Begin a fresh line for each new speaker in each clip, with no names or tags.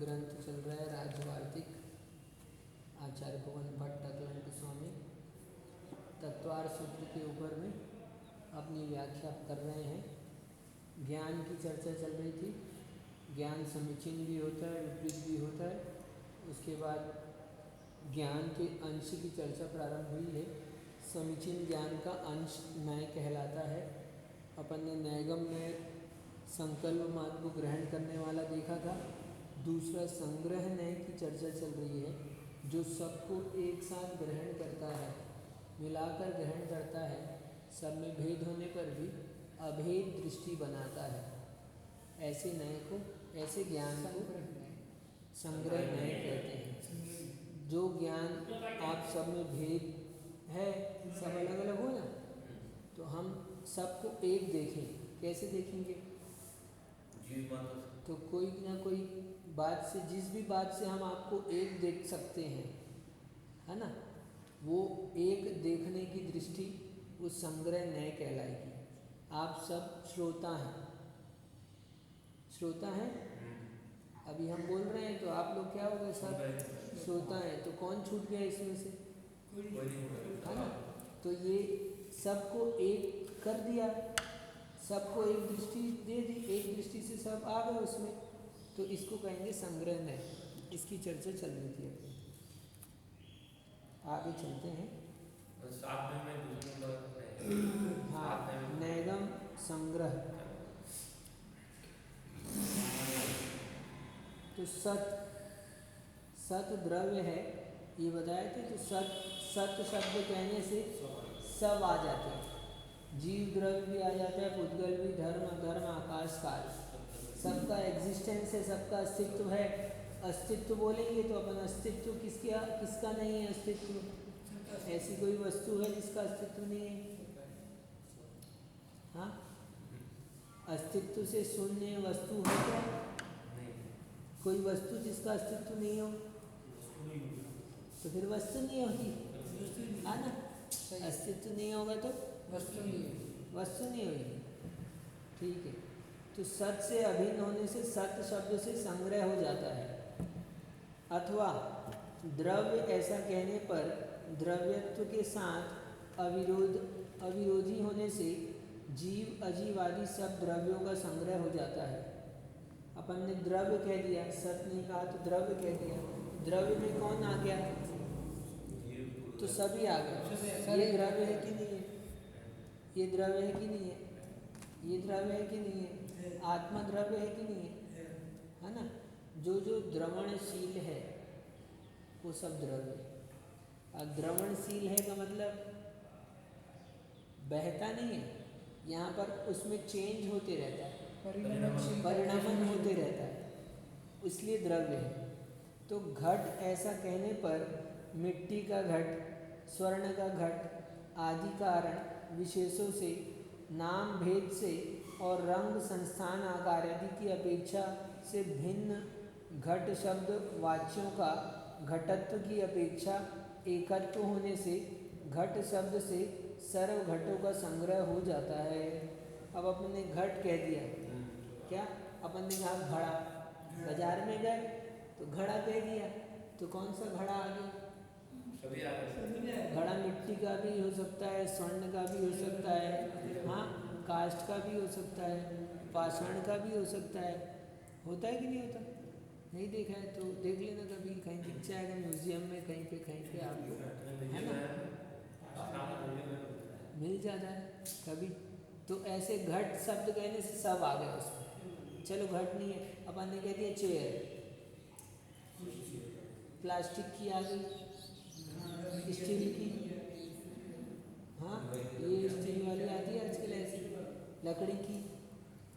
ग्रंथ चल रहा है राजवार्तिक, आचार्य भगवान भट्ट अक्लांत स्वामी तत्वार सूत्र के ऊपर में अपनी व्याख्या कर रहे हैं। ज्ञान की चर्चा चल रही थी। ज्ञान समीचीन भी होता है, विपरीत भी होता है। उसके बाद ज्ञान के अंश की चर्चा प्रारंभ हुई है। समीचीन ज्ञान का अंश न्याय कहलाता है। अपन ने नैगम में संकल्प मार्ग को ग्रहण करने वाला देखा था। दूसरा संग्रह न्याय की चर्चा चल रही है, जो सबको एक साथ ग्रहण करता है, मिलाकर ग्रहण करता है, सब में भेद होने पर भी अभेद दृष्टि बनाता है। ऐसे न्याय को, ऐसे ज्ञान को संग्रह न्याय कहते हैं। जो ज्ञान आप सब में भेद है, सब अलग अलग हो ना, तो हम सबको एक देखें। कैसे देखेंगे? तो कोई ना कोई बात से, जिस भी बात से हम आपको एक देख सकते हैं, है ना, वो एक देखने की दृष्टि उस संग्रह न्याय कहलाएगी। आप सब श्रोता हैं, श्रोता हैं। अभी हम बोल रहे हैं तो आप लोग क्या हो गए, सब श्रोता हैं। तो कौन छूट गया इसमें से, है ना? तो ये सबको एक कर दिया, सबको एक दृष्टि दे दी, एक दृष्टि से सब आ गए उसमें। तो इसको कहेंगे संग्रह न्याय। इसकी चर्चा चल रही थी। अभी आगे चलते हैं। हाँ, नैगम संग्रह। तो सत द्रव्य है, ये बताए थे। तो सत शब्द कहने से सब आ जाते हैं। जीव द्रव्य भी आ जाता है, पुद्गल भी, धर्म, अधर्म, आकाश, काल, सबका एग्जिस्टेंस है, सबका अस्तित्व है। अस्तित्व बोलेंगे तो अपन अस्तित्व किसका नहीं है अस्तित्व? ऐसी कोई वस्तु है जिसका अस्तित्व नहीं है? हाँ, अस्तित्व से शून्य वस्तु है क्या? कोई वस्तु जिसका अस्तित्व नहीं हो तो फिर वस्तु नहीं होगी, है ना? अस्तित्व नहीं होगा तो वस्तु नहीं होगी। ठीक है। तो सत से अभिन्न होने से सत शब्द से संग्रह हो जाता है। अथवा द्रव्य, ऐसा कहने पर द्रव्यत्व के साथ अविरोधी होने से जीव अजीव आदि सब द्रव्यों का संग्रह हो जाता है। अपन ने द्रव्य कह दिया, सत नहीं कहा तो द्रव्य कह दिया। द्रव्य में कौन आ गया? तो सभी आ गए। ये द्रव्य है कि नहीं है? ये द्रव्य है कि नहीं है? ये द्रव्य है कि नहीं है? आत्मा द्रव्य है कि नहीं है ना? जो जो द्रवणशील है वो सब द्रव्य है। द्रवणशील है का मतलब बहता नहीं है, यहाँ पर उसमें चेंज होते रहता है, परिणामन होते रहता है, इसलिए द्रव्य है। तो घट, ऐसा कहने पर मिट्टी का घट, स्वर्ण का घट आदि कारण विशेषों से, नाम भेद से और रंग संस्थान आकार आदि की अपेक्षा से भिन्न घट शब्द वाच्यों का घटत्व की अपेक्षा एकत्व होने से घट शब्द से सर्व घटों का संग्रह हो जाता है। अब अपन ने घट कह दिया, क्या अपन ने कहा घड़ा, बाजार में गए तो घड़ा कह दिया, तो कौन सा घड़ा आ गया? घड़ा मिट्टी का भी हो सकता है, स्वर्ण का भी हो सकता है, हाँ, काष्ठ का भी हो सकता है, पाषाण का भी हो सकता है। होता है कि नहीं होता? नहीं देखा है तो देख लेना, कभी कहीं दिख जाएगा म्यूजियम में, कहीं पे आपको, है ना, मिल जाता है कभी। तो ऐसे घट शब्द कहने से सब आ गए उसमें। चलो घट नहीं है, अपन ने कह दिया चेयर, प्लास्टिक की आ गई, स्टील की, हाँ, ये स्टील वाली आती है आजकल, ऐसी लकड़ी की।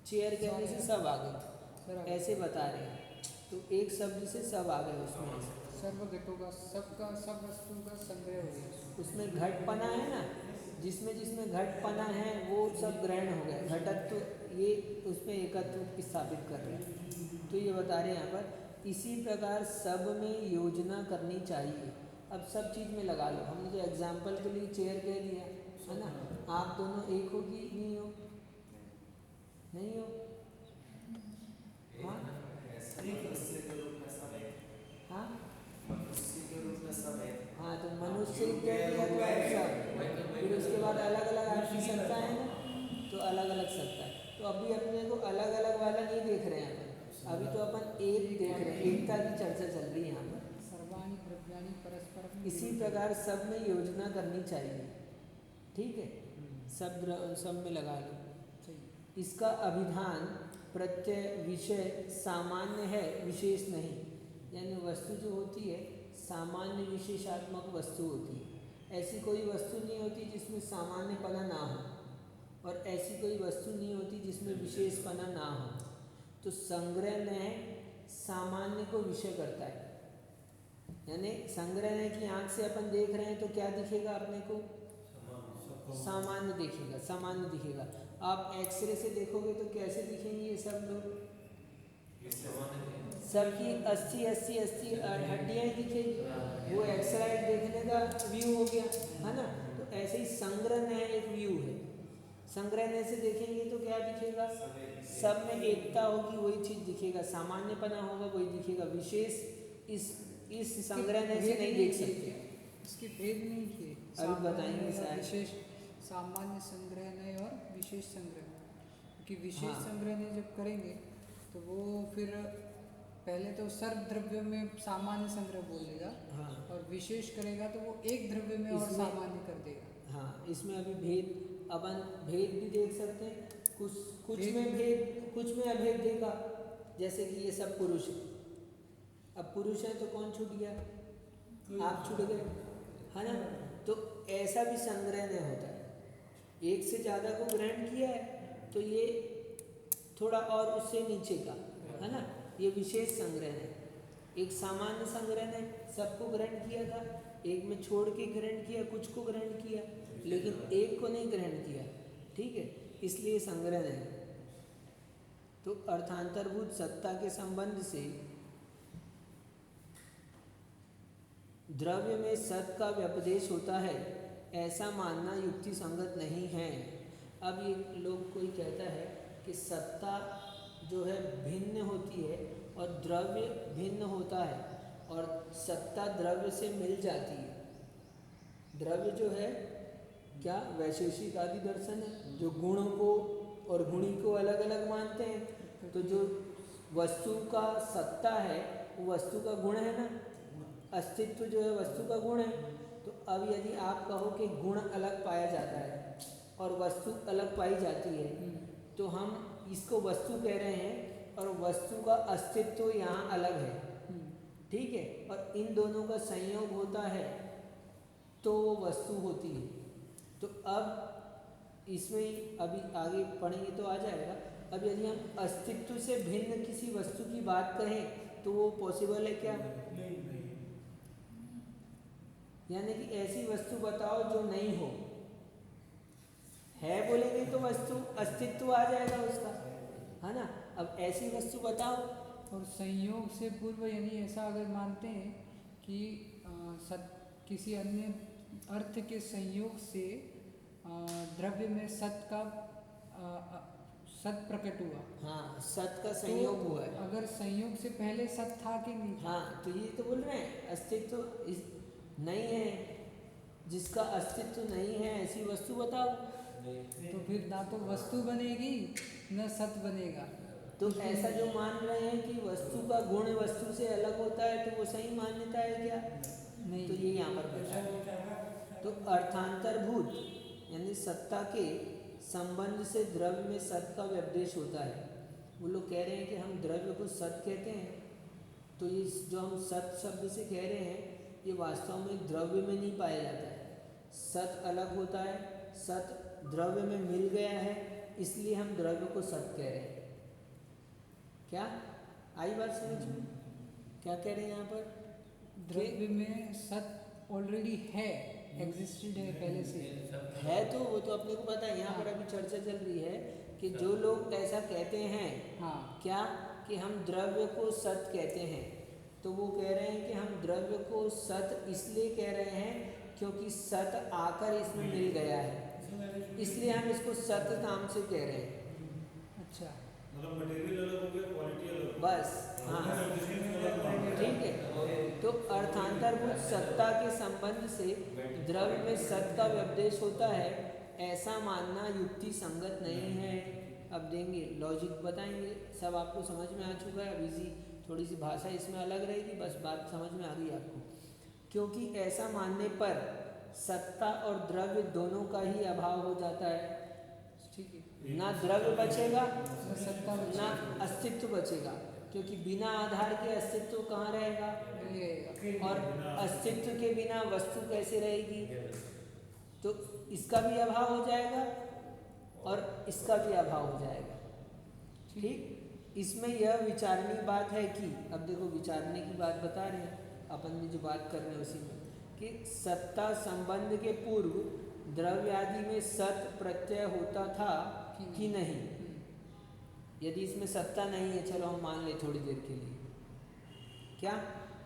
चेयर कहने से सब आ गए, ऐसे बता रहे हैं। तो एक शब्द से सब आ गए उसमें,
सर्व घटों का, सबका, सब वस्तुओं का संग्रह हो गया।
उसमें घटपना है ना, जिसमें घटपना है वो सब ग्रहण हो गए। घटत्व, ये उसमें एकत्व की स्थापित कर रहे हैं। तो ये बता रहे हैं यहाँ पर, इसी प्रकार सब में योजना करनी चाहिए। अब सब चीज़ में लगा लो। हमने जो एग्जाम्पल के लिए चेयर कह दिया, है ना, आप दोनों एक हो कि नहीं हो? नहीं हो, हाँ, मनुष्य इत्यादि अथवा ऐसा, फिर उसके बाद अलग अलग आपकी सत्ता है ना, तो अलग अलग सत्ता है। तो अभी अपने को अलग अलग वाला नहीं देख रहे हैं अपन, अभी तो अपन एक देख रहे हैं, एकता की चर्चा चल रही है यहाँ पर।
सर्वाणि द्रव्याणि परस्परम
इसी प्रकार सब में योजना करनी चाहिए, ठीक है, सब में लगा लो।
सही।
इसका अभिधान प्रत्यय विषय सामान्य है, विशेष नहीं। यानी वस्तु जो होती है सामान्य विशेषात्मक वस्तु होती है। ऐसी कोई वस्तु नहीं होती जिसमें सामान्यपना ना हो, और ऐसी कोई वस्तु नहीं होती जिसमें विशेषपना ना हो। तो संग्रह न्याय सामान्य को विषय करता है, यानी संग्रह न्याय की आँख से अपन देख रहे हैं तो क्या दिखेगा अपने को? सामान्य दिखेगा, सामान्य दिखेगा। आप एक्सरे से देखोगे तो कैसे दिखेंगे ये सब लोग? सबकी 80 हड्डियाँ दिखेगी, वो एक्सरे देखने का व्यू हो गया, है ना। तो ऐसे ही संग्रह न्याय एक व्यू है। संग्रह न्याय से देखेंगे तो क्या दिखेगा? सब में एकता होगी, वही चीज़ दिखेगा, सामान्यपना होगा, वही दिखेगा। विशेष इस संग्रह न्याय से नहीं देख सकते,
इसके भेद नहीं किए।
अभी बताएंगे शायद।
विशेष सामान्य संग्रह नहीं और विशेष संग्रह, क्योंकि विशेष
हाँ।
संग्रह नहीं जब करेंगे तो वो फिर पहले तो सर्व द्रव्य में सामान्य संग्रह बोल देगा,
हाँ,
और विशेष करेगा तो वो एक द्रव्य में और
इसमें-
सामान्य कर देगा।
हाँ, इसमें अभी भेद, अपन भेद भी देख सकते हैं, कुछ
भेद-
में भेद, कुछ में अभेद देखा। जैसे कि ये सब पुरुष है, अब पुरुष है तो कौन छूट गया? आप छूट गए, है ना। तो ऐसा भी संग्रह नहीं होता है, एक से ज़्यादा को ग्रहण किया है तो ये थोड़ा और उससे नीचे का, है ना, ये विशेष संग्रह है। एक सामान्य संग्रह ने सबको ग्रहण किया था, एक में छोड़ के ग्रहण किया, कुछ को ग्रहण किया, लेकिन एक को नहीं ग्रहण किया, ठीक है, इसलिए संग्रह नहीं। तो अर्थांतरभूत सत्ता के संबंध से द्रव्य में सत का व्यपदेश होता है, ऐसा मानना युक्ति संगत नहीं है। अब ये लोग कोई कहता है कि सत्ता जो है भिन्न होती है और द्रव्य भिन्न होता है, और सत्ता द्रव्य से मिल जाती है। द्रव्य जो है क्या वैशेषिक आदि दर्शन है, जो गुणों को और गुणी को अलग अलग मानते हैं। तो जो वस्तु का सत्ता है वो वस्तु का गुण है ना, अस्तित्व जो है वस्तु का गुण है। तो अब यदि आप कहो कि गुण अलग पाया जाता है और वस्तु अलग पाई जाती है, तो हम इसको वस्तु कह रहे हैं और वस्तु का अस्तित्व यहाँ अलग है, ठीक है, और इन दोनों का संयोग होता है तो वो वस्तु होती है। तो अब इसमें अभी आगे पढ़ेंगे तो आ जाएगा। अब यदि हम अस्तित्व से भिन्न किसी वस्तु की बात कहें तो वो पॉसिबल है क्या? यानी कि ऐसी वस्तु बताओ जो नहीं हो, है बोलेंगे तो वस्तु अस्तित्व आ जाएगा उसका, है ना। अब ऐसी वस्तु बताओ।
और संयोग से पूर्व, यानी ऐसा अगर मानते हैं कि किसी अन्य अर्थ के संयोग से द्रव्य में सत का सत प्रकट हुआ।
हाँ, सत का संयोग
तो
हुआ है।
अगर संयोग से पहले सत था कि नहीं था?
हाँ, तो ये तो बोल रहे हैं अस्तित्व नहीं है, जिसका अस्तित्व नहीं है ऐसी वस्तु बताओ।
तो फिर ना तो वस्तु बनेगी न सत बनेगा।
तो ऐसा जो मान रहे हैं कि वस्तु का गुण वस्तु से अलग होता है, तो वो सही मान्यता है क्या?
नहीं।
तो ये यहाँ पर बैठा है। तो अर्थांतरभूत यानी सत्ता के संबंध से द्रव्य में सत का व्यपदेश होता है। वो लोग कह रहे हैं कि हम द्रव्य को सत कहते हैं, तो ये जो हम सत शब्द से कह रहे हैं ये वास्तव में द्रव्य में नहीं पाया जाता है। सत अलग होता है, सत द्रव्य में मिल गया है, इसलिए हम द्रव्य को सत कह रहे हैं। क्या आई बात समझ में? क्या कह रहे हैं यहाँ पर?
द्रव्य में सत ऑलरेडी है, एग्जिस्टेड है पहले से
है, तो वो तो अपने को पता है। यहाँ पर अभी चर्चा चल रही है कि जो लोग ऐसा कहते हैं,
हाँ,
क्या कि हम द्रव्य को सत कहते हैं, तो वो कह रहे हैं कि हम द्रव्य को सत इसलिए कह रहे हैं क्योंकि सत आकर इसमें मिल गया है, इसलिए हम इसको सत नाम से कह रहे हैं।
अच्छा।
मतलब मटेरियल अलग हो गया, क्वालिटी अलग हो गई।
बस हाँ ठीक है। तो अर्थांतरभूत सत्ता के संबंध से द्रव्य में सत का व्यपदेश होता है, ऐसा मानना युक्ति संगत नहीं है। अब देंगे लॉजिक बताएंगे, सब आपको समझ में आ चुका है। अभी जी थोड़ी सी भाषा इसमें अलग रहेगी, बस बात समझ में आ गई आपको। क्योंकि ऐसा मानने पर सत्ता और द्रव्य दोनों का ही अभाव हो जाता है।
ठीक है,
ना द्रव्य बचेगा
ना सत्ता
ना अस्तित्व बचेगा, क्योंकि बिना आधार के अस्तित्व कहाँ रहेगा,
नहीं रहेगा।
और अस्तित्व के बिना वस्तु कैसे रहेगी। तो इसका भी अभाव हो जाएगा और इसका भी अभाव हो जाएगा। ठीक, इसमें यह विचारनीय बात है कि अब देखो विचारने की बात बता रहे हैं अपन ने, जो बात कर रहे हैं उसी में, कि सत्ता संबंध के पूर्व द्रव्य आदि में सत प्रत्यय होता था कि नहीं। यदि इसमें सत्ता नहीं है, चलो हम मान ले थोड़ी देर के लिए क्या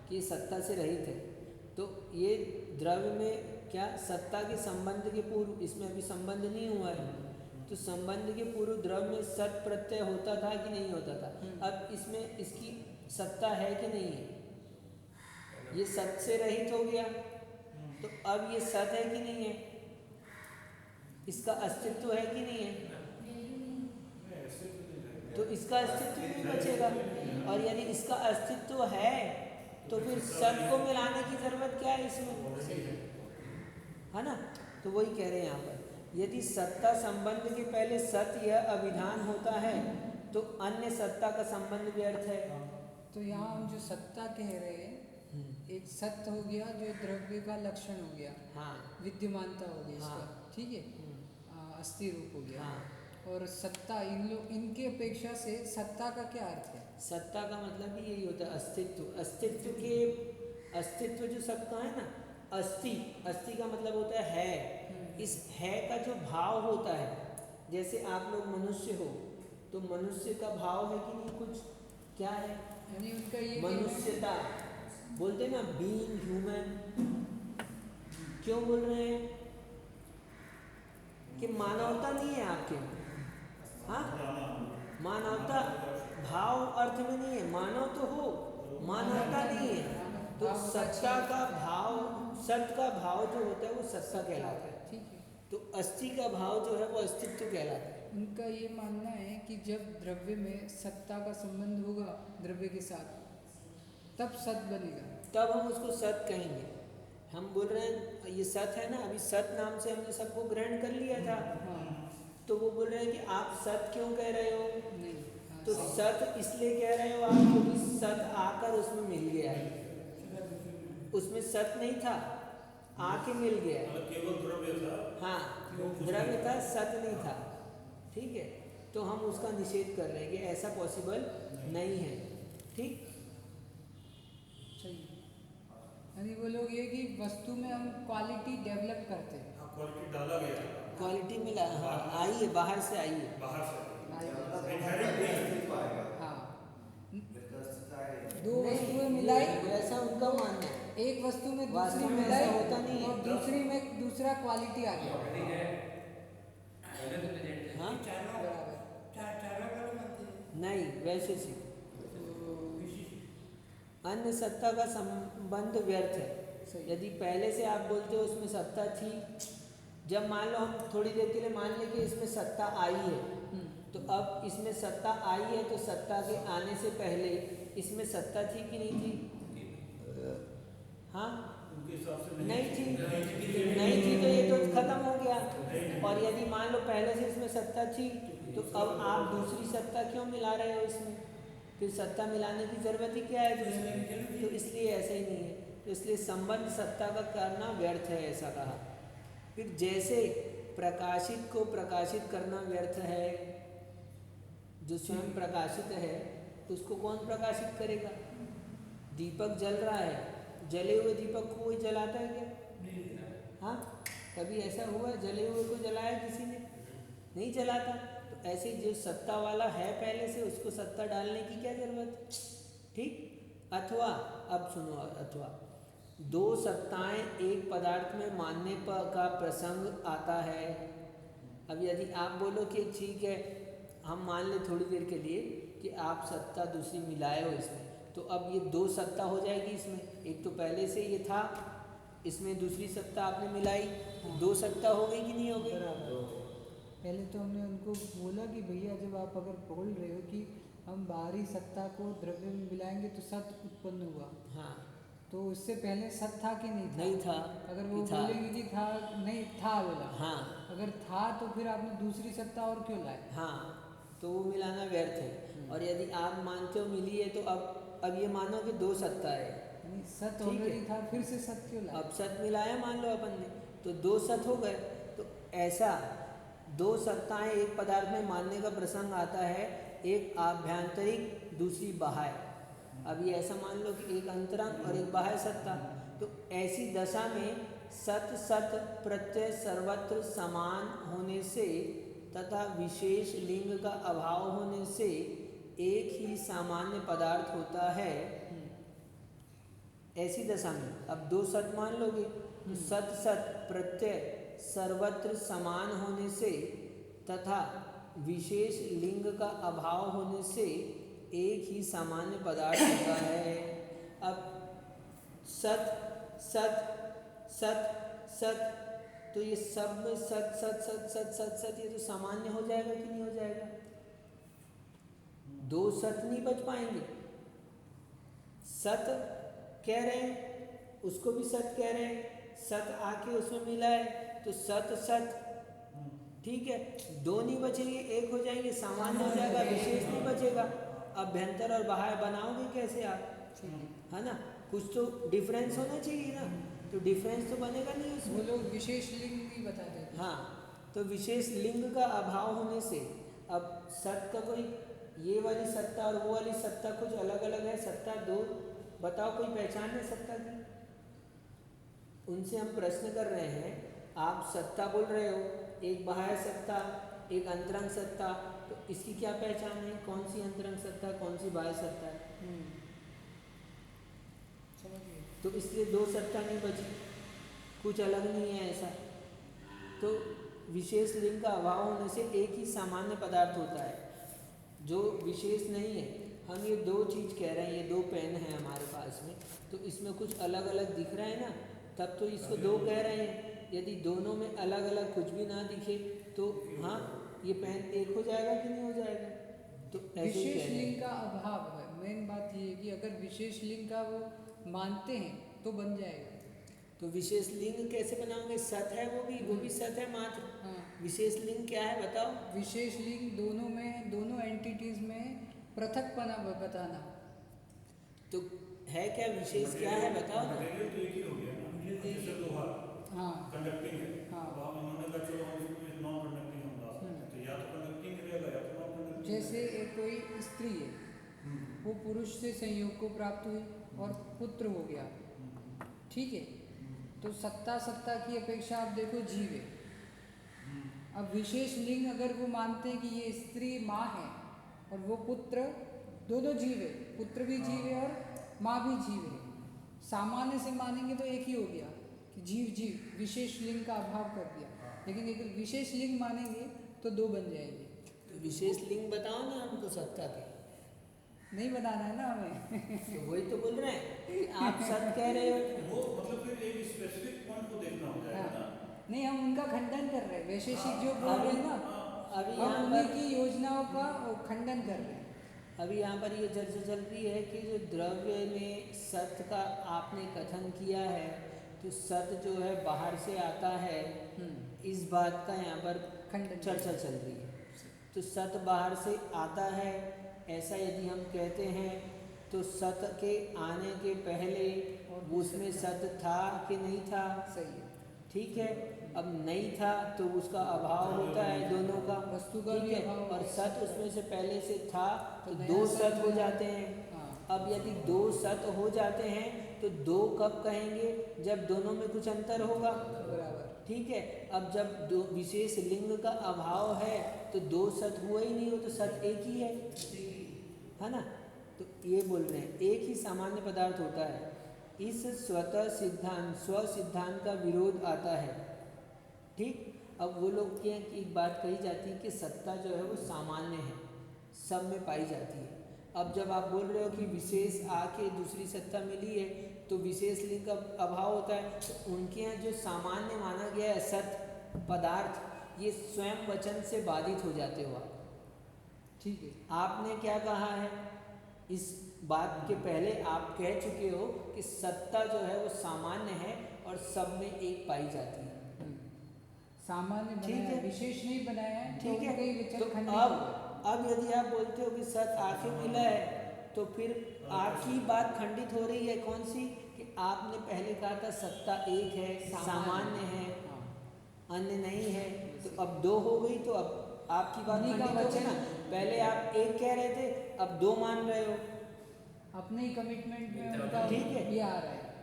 कि ये सत्ता से रहित है, तो ये द्रव्य में क्या सत्ता के संबंध के पूर्व, इसमें अभी संबंध नहीं हुआ है, तो संबंध के पूर्व द्रव्य में सत प्रत्यय होता था कि नहीं होता था। अब इसमें इसकी सत्ता है कि नहीं है, ये सत से रहित हो गया, तो अब ये सत है कि नहीं है, इसका अस्तित्व है कि नहीं है, तो इसका अस्तित्व नहीं बचेगा। और यदि इसका अस्तित्व है तो फिर सत को मिलाने की जरूरत क्या है इसमें, है ना। तो वही कह रहे हैं यहाँ पर, यदि सत्ता संबंध के पहले सत यह अभिधान होता है तो अन्य सत्ता का संबंध व्यर्थ है।
तो यहाँ हम जो सत्ता कह रहे हैं, एक सत्य हो गया जो द्रव्य का लक्षण हो गया,
हाँ
विद्यमानता हो गई इसका,
हाँ।
ठीक है, अस्थि रूप हो गया।
हाँ।
और सत्ता इनके अपेक्षा से सत्ता का क्या अर्थ है?
सत्ता का मतलब भी यही होता है अस्तित्व। अस्तित्व जो सत्ता है ना, अस्थि का मतलब होता है। इस है का जो भाव होता है, जैसे आप लोग मनुष्य हो तो मनुष्य का भाव है कि नहीं, कुछ क्या है,
यानी उनका ये
मनुष्यता बोलते ना, बीइंग ह्यूमन। क्यों बोल रहे हैं कि मानवता नहीं है आपके, हाँ मानवता भाव अर्थ में नहीं है, मानव तो हो, मानवता नहीं है। तो सत्ता का भाव, सत का भाव जो होता है वो सत्ता कहलाता है,
ठीक है।
तो अस्थि का भाव जो है वो अस्तित्व कहलाता है।
उनका ये मानना है कि जब द्रव्य में सत्ता का संबंध होगा द्रव्य के साथ, तब सत बनेगा,
तब हम उसको सत कहेंगे। हम बोल रहे हैं ये सत है ना, अभी सत नाम से हमने सबको ग्रहण कर लिया था, तो वो बोल रहे हैं कि आप सत क्यों कह रहे हो,
नहीं,
तो सत इसलिए कह रहे हो आप क्योंकि सत आकर उसमें मिल गया है, उसमें सत नहीं था, आके मिल गया है,
केवल द्रव्य था,
हाँ द्रव्य था, सत नहीं था, ठीक है। तो हम उसका निषेध कर रहे हैं कि ऐसा पॉसिबल नहीं है, ठीक।
सही। यानी वो लोग ये कि वस्तु में हम क्वालिटी डेवलप करते हैं,
क्वालिटी डाला गया,
क्वालिटी मिला, हाँ आई है, बाहर से आई है,
बाहर से
हाँ, दो वस्तुएं मिलाई,
ऐसा उनका मानना है।
एक वस्तु में दूसरी
वास्तव में
मिलाई
ऐसा होता नहीं है।
और दूसरी में दूसरा क्वालिटी आ गया,
हाँ
बराबर।
नहीं, वैसे से अन्य सत्ता का संबंध व्यर्थ है। यदि पहले से आप बोलते हो उसमें सत्ता थी, जब मान लो हम थोड़ी देर के लिए मान लें कि इसमें सत्ता आई है, तो अब इसमें सत्ता आई है, तो सत्ता के आने से पहले इसमें सत्ता थी कि नहीं थी, हाँ
उनके हिसाब से
नहीं थी, नहीं थी, तो ये तो खत्म हो गया। और यदि मान लो पहले से इसमें सत्ता थी, तो अब आप दूसरी सत्ता क्यों मिला रहे हो इसमें, फिर सत्ता मिलाने की ज़रूरत ही क्या है दूसरी, तो इसलिए ऐसा ही नहीं है। तो इसलिए संबंध सत्ता का करना व्यर्थ है, ऐसा कहा। फिर जैसे प्रकाशित को प्रकाशित करना व्यर्थ है, जो स्वयं प्रकाशित है तो उसको कौन प्रकाशित करेगा। दीपक जल रहा है, जले हुए दीपक को कोई जलाता है क्या, हाँ कभी ऐसा हुआ जले हुए को जलाया किसी ने, नहीं जलाता। तो ऐसे जो सत्ता वाला है पहले से, उसको सत्ता डालने की क्या जरूरत, ठीक। अथवा अब सुनो, अथवा दो सत्ताएं एक पदार्थ में मानने पर का प्रसंग आता है। अब यदि आप बोलो कि ठीक है हम मान ले थोड़ी देर के लिए कि आप सत्ता दूसरी मिलाए हो इसमें, तो अब ये दो सत्ता हो जाएगी इसमें, एक तो पहले से ये था, इसमें दूसरी सत्ता आपने मिलाई, दो सत्ता हो गई कि नहीं हो गई?
बराबर। पहले तो हमने उनको बोला कि भैया जब आप अगर बोल रहे हो कि हम बाहरी सत्ता को द्रव्य में मिलाएंगे तो सत उत्पन्न हुआ,
हाँ,
तो उससे पहले सत था कि नहीं था?
नहीं था।
अगर वो
था।
बोलेंगे कि था, नहीं था बोला,
हाँ
अगर था तो फिर आपने दूसरी सत्ता और क्यों लाए?
हाँ, तो वो मिलाना व्यर्थ है। और यदि आप मानते हो मिली है तो अब ये मानो कि दो सत्ता है,
नहीं, सत
ठीक है।
ऑलरेडी था, फिर से सत क्यों लाए?
अब सत मिलाया मान लो अपन ने, तो दो सत हो गए। तो ऐसा दो सत्ताएं एक पदार्थ में मानने का प्रसंग आता है, एक आभ्यंतरिक दूसरी बाह्य। अब ये ऐसा मान लो कि एक अंतरंग और एक बाह्य सत्ता, तो ऐसी दशा में सत सत प्रत्यय सर्वत्र समान होने से तथा विशेष लिंग का अभाव होने से एक ही सामान्य पदार्थ होता है। ऐसी दशा में अब दो सत मान लोगे तो सत सत प्रत्यय सर्वत्र समान होने से तथा विशेष लिंग का अभाव होने से एक ही सामान्य पदार्थ होता है। अब सत सत सत सत, तो ये सब में सत सत सत सत सत सत, ये तो सामान्य हो जाएगा कि नहीं हो जाएगा? दो सत नहीं बच पाएंगे। सत कह रहे हैं, उसको भी सत कह रहे हैं, सत आके उसमें मिला है तो सत सत, ठीक है, दो नहीं बचेंगे, एक हो जाएंगे, सामान्य हो जाएगा, विशेष नहीं बचेगा। अभ्यंतर और बाह्य बनाओगे कैसे आप? है ना, कुछ तो डिफरेंस होना चाहिए ना, तो डिफरेंस तो बनेगा नहीं
वो
उसमें।
लोग विशेष लिंग भी बताते थे।
हाँ, तो विशेष लिंग का अभाव होने से अब सत का कोई, ये वाली सत्ता और वो वाली सत्ता कुछ अलग अलग है, सत्ता दो, बताओ कोई पहचान है सत्ता की? उनसे हम प्रश्न कर रहे हैं, आप सत्ता बोल रहे हो, एक बाह्य सत्ता एक अंतरंग सत्ता, तो इसकी क्या पहचान है? कौन सी अंतरंग सत्ता, कौन सी बाह्य सत्ता है?
समझ गए?
तो इसलिए दो सत्ता नहीं बची, कुछ अलग नहीं है ऐसा। तो विशेष लिंग का अभाव होने से एक ही सामान्य पदार्थ होता है जो विशेष नहीं है। हम ये दो चीज़ कह रहे हैं, ये दो पेन है हमारे पास में, तो इसमें कुछ अलग अलग दिख रहा है ना, तब तो इसको दो कह रहे हैं। यदि दोनों में अलग अलग कुछ भी ना दिखे तो हाँ, ये पेन एक हो जाएगा कि नहीं हो जाएगा? तो ऐसे ही कह
विशेष
रहे
लिंग
हैं।
का अभाव है, मेन बात ये है कि अगर विशेष लिंग का वो मानते हैं तो बन जाएगा।
तो विशेष लिंग कैसे बनाओगे? सत है, वो भी सत है मात्र।
हाँ,
विशेष लिंग क्या है बताओ?
विशेष लिंग दोनों में, दोनों एंटिटीज में पृथकपना बताना।
तो है क्या विशेष, क्या है बताओ ना?
मटेरियल तो एक ही हो गया ना, जैसे लोहा
हाँ
कंडक्टिंग है,
हाँ।
अब हम उन्होंने कहा चलो हम इसमें नॉन कंडक्टिंग हम ला सकते हैं, तो या तो कंडक्टिंग रहेगा या तो नॉन कंडक्टिंग।
जैसे एक कोई स्त्री है, वो पुरुष से संयोग को प्राप्त हुई और पुत्र हो गया, ठीक है, तो सत्ता सत्ता की अपेक्षा आप देखो जीव है। अब विशेष लिंग अगर वो मानते हैं कि ये स्त्री माँ है और वो पुत्र, दोनों जीव है, पुत्र भी जीव है और माँ भी जीव है, सामान्य से मानेंगे तो एक ही हो गया कि जीव जीव, विशेष लिंग का अभाव कर दिया। लेकिन अगर विशेष लिंग मानेंगे तो दो बन जाएंगे।
तो विशेष लिंग बताओ ना हमको सत्ता के।
नहीं बनाना है ना हमें।
तो वही तो बोल रहे हैं कि आप सत कह रहे हो।
वो मतलब फिर एक स्पेसिफिक पॉइंट को देखना हो जाएगा ना।
नहीं, हम उनका खंडन कर रहे हैं, वैशेषिक जो बोल रहे हैं ना,
अभी
हम
यहाँ
उन्हीं
पर
की योजनाओं का खंडन कर रहे हैं।
अभी यहाँ पर ये चर्चा चल रही है कि जो द्रव्य में सत का आपने कथन किया है, तो सत जो है बाहर से आता है, इस बात का यहाँ पर
खंडन
चर्चा चल रही है। तो सत बाहर से आता है, ऐसा यदि हम कहते हैं तो सत के आने के पहले उसमें सत था कि नहीं था?
सही है।
ठीक है, अब नहीं था तो उसका अभाव होता है दोनों का,
वस्तु का
ठीक
भी
है,
अभाव
और
हो
सत उसमें से पहले से था तो
तो
दो
नया
सत
सत
हो
बना।
जाते हैं।
हाँ,
अब यदि दो सत हो जाते हैं तो दो कब कहेंगे? जब दोनों में कुछ अंतर होगा,
बराबर।
ठीक है। अब जब दो विशेष लिंग का अभाव है तो दो सत हुआ ही नहीं हो, तो सत एक ही है ना। तो ये बोल रहे हैं एक ही सामान्य पदार्थ होता है। इस स्वतः सिद्धांत स्व सिद्धांत का विरोध आता है, ठीक। अब वो लोग के एक बात कही जाती है कि सत्ता जो है वो सामान्य है, सब में पाई जाती है। अब जब आप बोल रहे हो कि विशेष आके दूसरी सत्ता मिली है तो विशेष लिंग का अभाव होता है, तो उनके यहाँ जो सामान्य माना गया है सत पदार्थ, ये स्वयं वचन से बाधित हो जाते हो आप।
ठीक है।
आपने क्या कहा है, इस बात के पहले आप कह चुके हो कि सत्ता जो है वो सामान्य है और सब में एक पाई जाती है।
सामान्य बनाया है, विशेष नहीं बनाया है।
ठीक है,
कई विचल
तो
खंडित हो गए।
अब यदि आप बोलते हो कि सत आके मिला है, तो फिर आपकी बात खंडित हो रही है कौन सी, कि आपने पहले कहा था सत्ता एक है, सामान्य है, अन्य नहीं है, तो अब दो हो गई, तो अब आपकी बात
उन्हीं का
खंडित हो गई
वचन।
ना। पहले आप एक कह रहे थे, अब दो मान रहे हो।
अपने ही कमिटमेंट में उनका
ठीक है।
ये आ रहा है,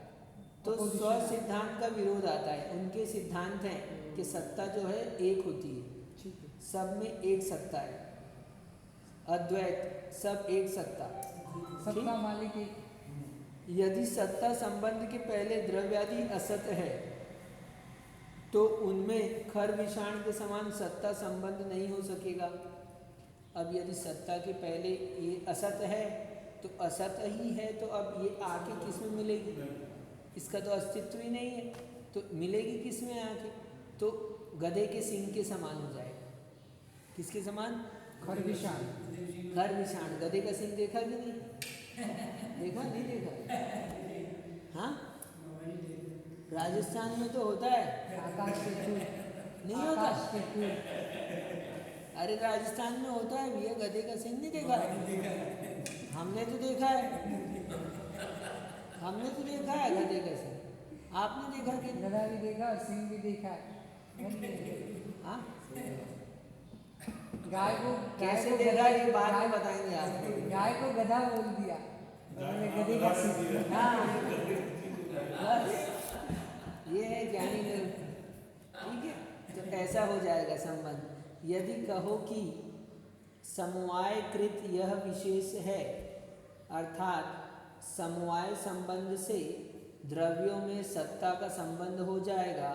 तो
opposition
स्व
आ रहा है।
सिद्धांत का विरोध आता है। उनके सिद्धांत हैं कि सत्ता जो है एक होती है,
ठीक है।
सब में एक सत्ता है, अद्वैत, सब एक सत्ता।
सत्ता मालिक एक।
यदि सत्ता संबंध के पहले द्रव्यादि असत है तो उनमें खर विषाण के समान सत्ता संबंध नहीं हो सकेगा। अब यदि सत्ता के पहले ये असत है तो असत ही है, तो अब ये आके किस में मिलेगी, इसका तो अस्तित्व ही नहीं है, तो मिलेगी किस में आके, तो गधे के सिंग के समान हो जाएगा। किसके समान,
खरविशान।
खर विषाण। गधे का सिंग देखा कि नहीं, देखा नहीं देखा, हाँ राजस्थान में तो होता है,
आकाश के चूल।
नहीं होता,
आकाश के चूल।
अरे राजस्थान में होता है भैया, गधे का सिंग नहीं देखा, हमने तो देखा है, हमने तो देखा है गधे का सिंग, आपने देखा कि
गधा भी देखा और सिंह भी देखा है।
हाँ
गाय को
कैसे देखा ये बाद में बताएंगे आपको।
गाय को गधा बोल दिया, उन्होंने गधे का सिंह।
हाँ बस ये है ज्ञानी लोग, ठीक है। तो ऐसा हो जाएगा संबंध। यदि कहो कि समवायकृत यह विशेष है, अर्थात समवाय संबंध से द्रव्यों में सत्ता का संबंध हो जाएगा,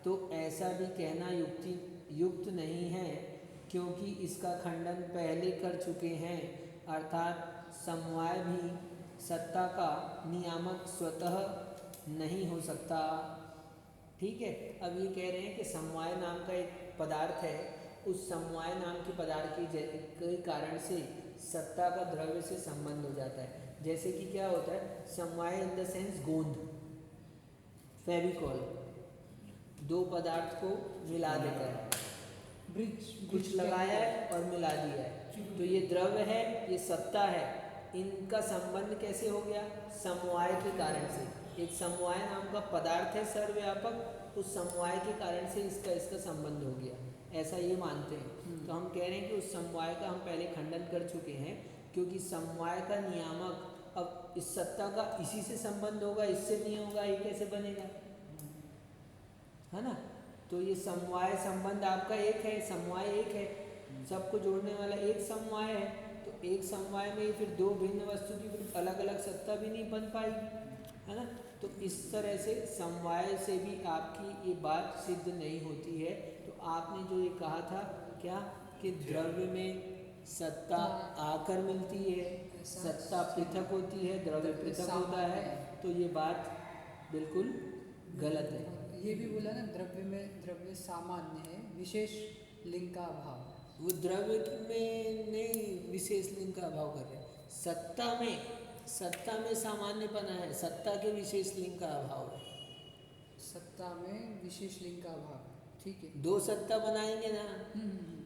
तो ऐसा भी कहना युक्त नहीं है, क्योंकि इसका खंडन पहले कर चुके हैं। अर्थात समवाय भी सत्ता का नियामक स्वतः नहीं हो सकता। ठीक है। अब ये कह रहे हैं कि समवाय नाम का एक पदार्थ है, उस समवाय नाम के पदार्थ के कारण से सत्ता का द्रव्य से संबंध हो जाता है। जैसे कि क्या होता है, समवाय इन द सेंस गोंद, फेविकॉल, दो पदार्थ को मिला देता है,
ब्रिज
कुछ लगाया है और मिला दिया है, तो ये द्रव्य है, ये सत्ता है। इनका संबंध कैसे हो गया, समवाय के कारण से। एक समवाय नाम का पदार्थ है सर्वव्यापक, उस समवाय के कारण से इसका संबंध हो गया, ऐसा ये मानते हैं। तो हम कह रहे हैं कि उस समवाय का हम पहले खंडन कर चुके हैं, क्योंकि समवाय का नियामक, अब इस सत्ता का इसी से संबंध होगा, इससे नहीं होगा, ये कैसे बनेगा, है ना। तो ये समवाय संबंध आपका एक है, समवाय एक है, सबको जोड़ने वाला एक समवाय है। तो एक समवाय में फिर दो भिन्न वस्तु की फिर अलग अलग सत्ता भी नहीं बन पाएगी, है ना। तो इस तरह से समवाय से भी आपकी ये बात सिद्ध नहीं होती है। तो आपने जो ये कहा था क्या, कि द्रव्य में सत्ता आकर मिलती है, सत्ता पृथक होती है, द्रव्य पृथक होता है, तो ये बात बिल्कुल गलत है।
ये भी बोला ना, द्रव्य में द्रव्य सामान्य है, विशेष लिंग का अभाव।
वो द्रव्य में नहीं विशेष लिंग का अभाव कर रहे हैं, सत्ता में सामान्यपना है, सत्ता के विशेष लिंग का अभाव है।
सत्ता में विशेष लिंग का अभाव, ठीक है।
दो सत्ता बनाएंगे ना,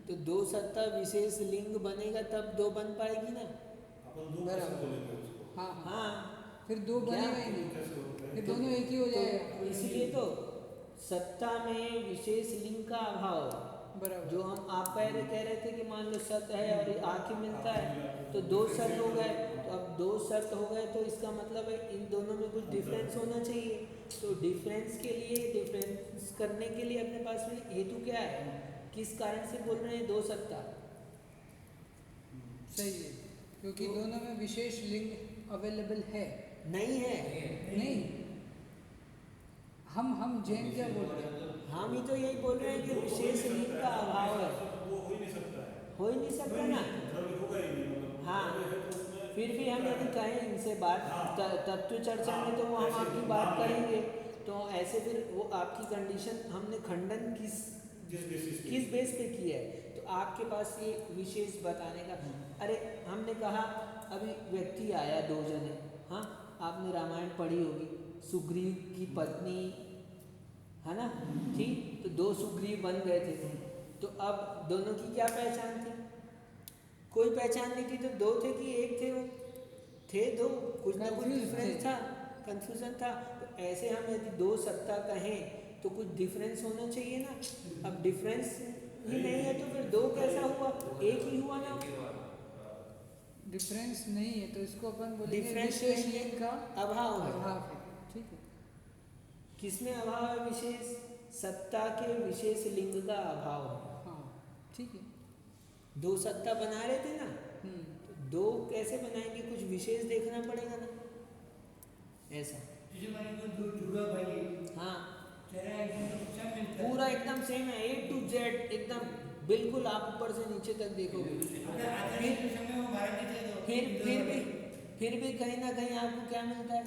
तो दो सत्ता विशेष लिंग बनेगा तब दो बन पाएगी ना।
बराबर। हाँ
हाँ,
फिर दो बनेगा ही नहीं, फिर दोनों एक ही हो जाएगा।
इसलिए तो सत्ता में विशेष लिंग का अभाव,
बराबर।
जो हम आप पहले कह रहे थे कि मान लो सत्य है और आके मिलता है, तो दो शर्त हो गए, तो अब दो शर्त हो गए, तो इसका मतलब है इन दोनों में कुछ डिफरेंस होना चाहिए। तो डिफरेंस के लिए, डिफरेंस करने के लिए अपने पास में हेतु क्या है, किस कारण से बोल रहे हैं दो सत्ता।
सही है, क्योंकि दोनों में विशेष लिंग अवेलेबल है।
नहीं है,
नहीं, हम जैन क्या बोल रहे हैं,
हम ही तो यही बोल रहे हैं कि विशेष लिंग का अभाव है,
वो हो ही नहीं सकता है,
हो ही नहीं सकता ना।
द्रव्य होगा ही नहीं, मतलब
हाँ,
द्रव्य है तो उसमें
फिर भी हम यदि कहें इनसे बात तत्व चर्चा में तो वो हम
ऐसे
आपकी बात करेंगे, तो ऐसे फिर वो आपकी कंडीशन हमने खंडन किस बेस पे की है, तो आपके पास ये विशेष बताने का। अरे हमने कहा अभी व्यक्ति आया, दो जने, हाँ आपने रामायण पढ़ी होगी, सुग्रीव की पत्नी है ना, ठीक, तो दो सुग्रीव बन गए थे, तो अब दोनों की क्या पहचान थी? कोई पहचान नहीं थी, तो दो थे कि एक थे? वो थे दो, कुछ ना कुछ डिफरेंस था, कंफ्यूजन था। तो ऐसे हम यदि दो सत्ता कहें तो कुछ डिफरेंस होना चाहिए ना। अब डिफरेंस ही नहीं है तो फिर दो कैसा हुआ? एक ही हुआ ना।
डिफरेंस नहीं है तो इसको अपन बोलेंगे
डिफरेंस
विशेष
नहीं है,
लिंग का
अभाव है।
अभाव है, ठीक है।
किसमें अभाव है? विशेष सत्ता के विशेष लिंग का अभाव है।
हाँ ठीक है।
दो सत्ता बना रहे थे ना,
हम्म,
तो दो कैसे बनाएंगे? कुछ विशेष देखना पड़ेगा ना, ऐसा। हाँ पूरा एकदम सेम है, A to Z एकदम बिल्कुल, आप ऊपर से नीचे तक देखोगे। फिर भी कहीं ना कहीं आपको क्या मिलता है?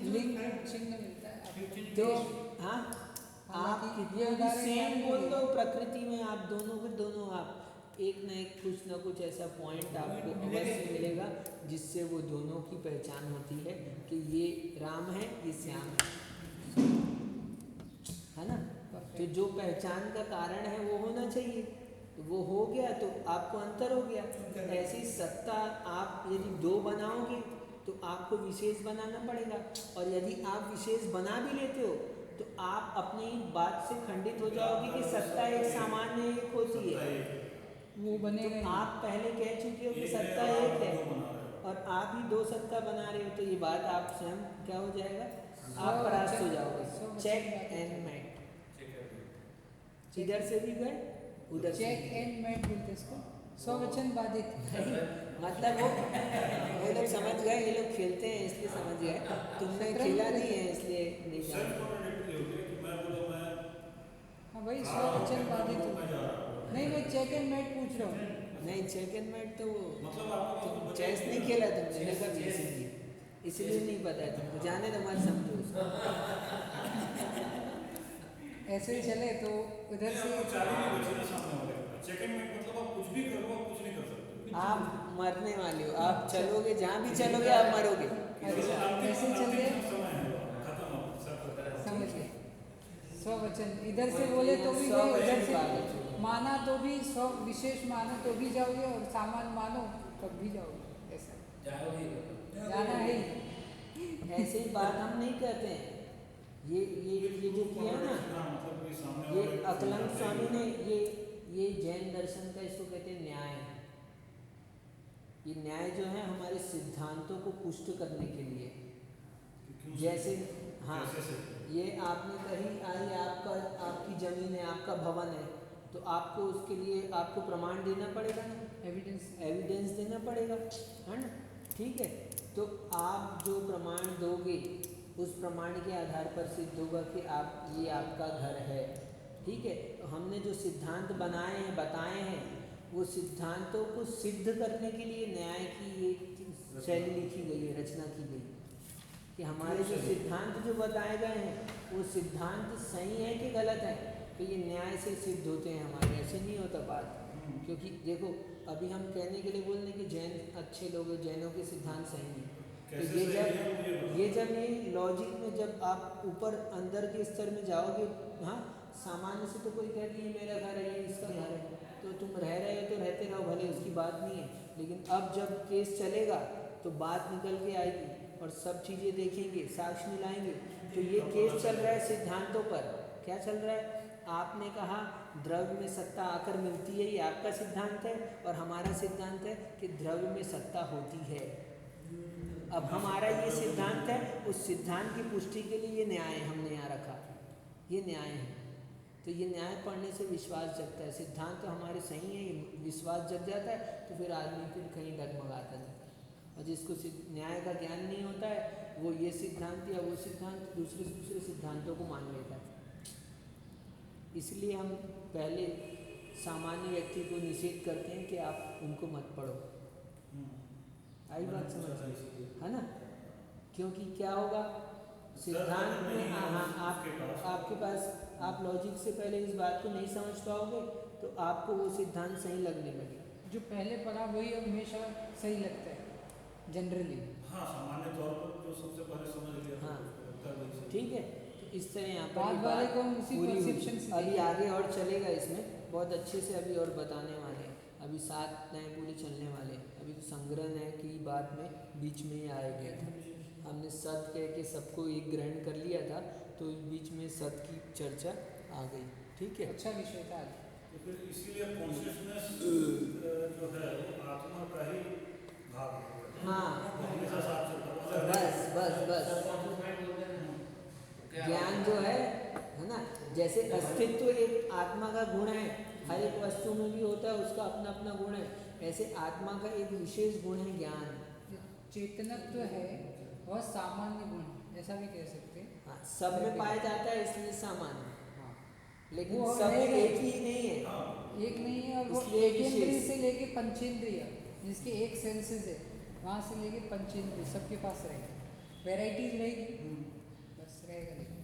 लिंग चिन्ह मिलता है
तो हाँ, आप
हालांकि
कितने
ये
भी
उदाहरण
सेम
याद
बोल
नहीं
दो,
है।
प्रकृति में आप दोनों के दोनों आप एक ना कुछ ऐसा पॉइंट आपको अवश्य मिलेगा जिससे वो दोनों की पहचान होती है कि ये राम है, ये श्याम है ना। तो जो पहचान का कारण है वो होना चाहिए, तो वो हो गया तो आपको अंतर हो गया। ऐसी सत्ता आप यदि दो बनाओगे तो आपको विशेष बनाना पड़ेगा, और यदि आप विशेष बना भी लेते हो तो आप अपनी बात से खंडित हो जाओगे कि सत्ता एक सामान्य एक होती है।
वो बनेगा
तो
ही।
आप पहले कह चुके हो कि सत्ता एक है और आप ही दो सत्ता बना रहे हो, तो ये बात आप स्वयं क्या हो जाएगा? आप परास्त हो जाओगे। चेक एंड मेट, इधर से भी गए उधर से
चेक एंड मेट बोलते इसको, स्ववचन बाधित।
नहीं, मतलब वो लोग समझ गए, ये लोग खेलते हैं इसलिए समझ गए, तुमने खेला नहीं है इसलिए नहीं जानते।
हाँ वही स्ववचन बाधित हो। नहीं मैं चेक एंड मेट पूछ रहा हूँ।
नहीं, चेक एंड मेट तो तुम चेस नहीं खेला तुमने कभी, इसलिए नहीं पता है तुमको, जाने तो मत समझो उसको।
ऐसे ही चले तो उधर से
आप मरने वाले हो, आप चलोगे जहाँ भी चलोगे आप मरोगे।
ऐसे चले, समझ गए। स्ववचन इधर से बोले तो भी गए, उधर से माना तो भी स्व विशेष मानो तो भी जाओगे, और सामान्य मानो तब भी जाओगे, ऐसा जाना है ही।
ऐसे ही बात हम नहीं कहते हैं। ये जो किया ना, ये अकलंग स्वामी ने ये जैन दर्शन का इसको कहते हैं न्याय। ये न्याय जो है हमारे सिद्धांतों को पुष्ट करने के लिए, जैसे हाँ ये आपने कही आई आपकी जमीन है, आपका भवन है, तो आपको उसके लिए आपको प्रमाण देना पड़ेगा ना, एविडेंस देना पड़ेगा, है ना। ठीक है, तो आप जो प्रमाण दोगे उस प्रमाण के आधार पर सिद्ध होगा कि आप ये आपका घर है। ठीक है, तो हमने जो सिद्धांत बनाए हैं बताए हैं, वो सिद्धांतों को सिद्ध करने के लिए न्याय की एक शैली लिखी गई है, रचना की गई कि हमारे जो सिद्धांत जो बताए गए हैं वो सिद्धांत सही है कि गलत है, तो ये न्याय से सिद्ध होते हैं हमारे। ऐसे नहीं होता बात, क्योंकि देखो अभी हम कहने के लिए बोल रहे कि जैन अच्छे लोग हैं, जैनों के सिद्धांत सही हैं, तो ये जब लॉजिक में जब आप ऊपर अंदर के स्तर में जाओगे, हाँ सामान्य से तो कोई कह कि ये मेरा घर है, ये इसका घर है, तो तुम रह रहे हो तो रहते रहो, भले उसकी बात नहीं है, लेकिन अब जब केस चलेगा तो बात निकल के आएगी और सब चीज़ें देखेंगे, साक्ष्य मिलाएंगे। तो ये केस चल रहा है सिद्धांतों पर। क्या चल रहा है? आपने कहा द्रव्य में सत्ता आकर मिलती है, ये आपका सिद्धांत है, और हमारा सिद्धांत है कि द्रव्य में सत्ता होती है। अब हमारा ये सिद्धांत है, उस सिद्धांत की पुष्टि के लिए ये न्याय हमने यहाँ रखा, ये न्याय है। तो ये न्याय पढ़ने से विश्वास जगता है, सिद्धांत तो हमारे सही है, विश्वास जग जाता है, तो फिर आदमी फिर कहीं डगमगाता नहीं। और जिसको न्याय का ज्ञान नहीं होता है वो ये सिद्धांत या वो सिद्धांत दूसरे सिद्धांतों को मान लेता है। इसलिए हम पहले सामान्य व्यक्ति को निषेध करते हैं कि आप उनको मत पढ़ो। आई बात समझ में, है ना? क्योंकि क्या होगा सिद्धांत में, हाँ आपके पास आप लॉजिक से पहले इस बात को नहीं समझ पाओगे तो आपको वो सिद्धांत सही लगने लगेगा।
जो पहले पढ़ा वही हमेशा सही लगता है जनरली।
हाँ, सामान्य तौर पर जो सबसे पहले समझ लिया था,
हाँ।
उसको लगता है वही सही।
ठीक है, तो इस तरह यहाँ पर
बाद
ये
वाले
बात
को हम उसी
पूरी हुई।
perception से
अभी
देखेंगे।
आगे और चलेगा इसमें बहुत अच्छे से, अभी और बताने वाले हैं। अभी 7 नए पूरे चलने वाले हैं। अभी तो संग्रह नए की बात में बीच में ही आ गया था। हमने सत कह के सबको एक ग्रहण कर लिया था, तो बीच में सत की चर्चा आ गई। ठीक है,
अच्छा विषय था आज।
तो फिर इसीलिए कॉन्शियसनेस जो है वो आत्मा का ही भाग है।
हाँ।
वो हमेशा साथ चलता है।
बस ज्ञान जो है ना, जैसे अस्तित्व एक आत्मा का गुण है, हर एक वस्तु में भी होता है, उसका अपना अपना गुण है। ऐसे आत्मा का एक विशेष गुण है ज्ञान।
चेतनत्व है वह सामान्य गुण है, ऐसा भी कह सकते हैं।
हाँ, सब में पाया जाता है इसलिए सामान्य,
हाँ,
लेकिन
वो
सब
है
एक ही नहीं है।
एक नहीं है, और वो
इसलिए
एक
विशेष।
इंद्रिय से लेके पंचेंद्रिय, जिसके एक सेंसेस है, वहाँ से लेके पंचेंद्रिय सबके पास रहेगा। वैराइटीज रहेगी, बस रहेगा लेकिन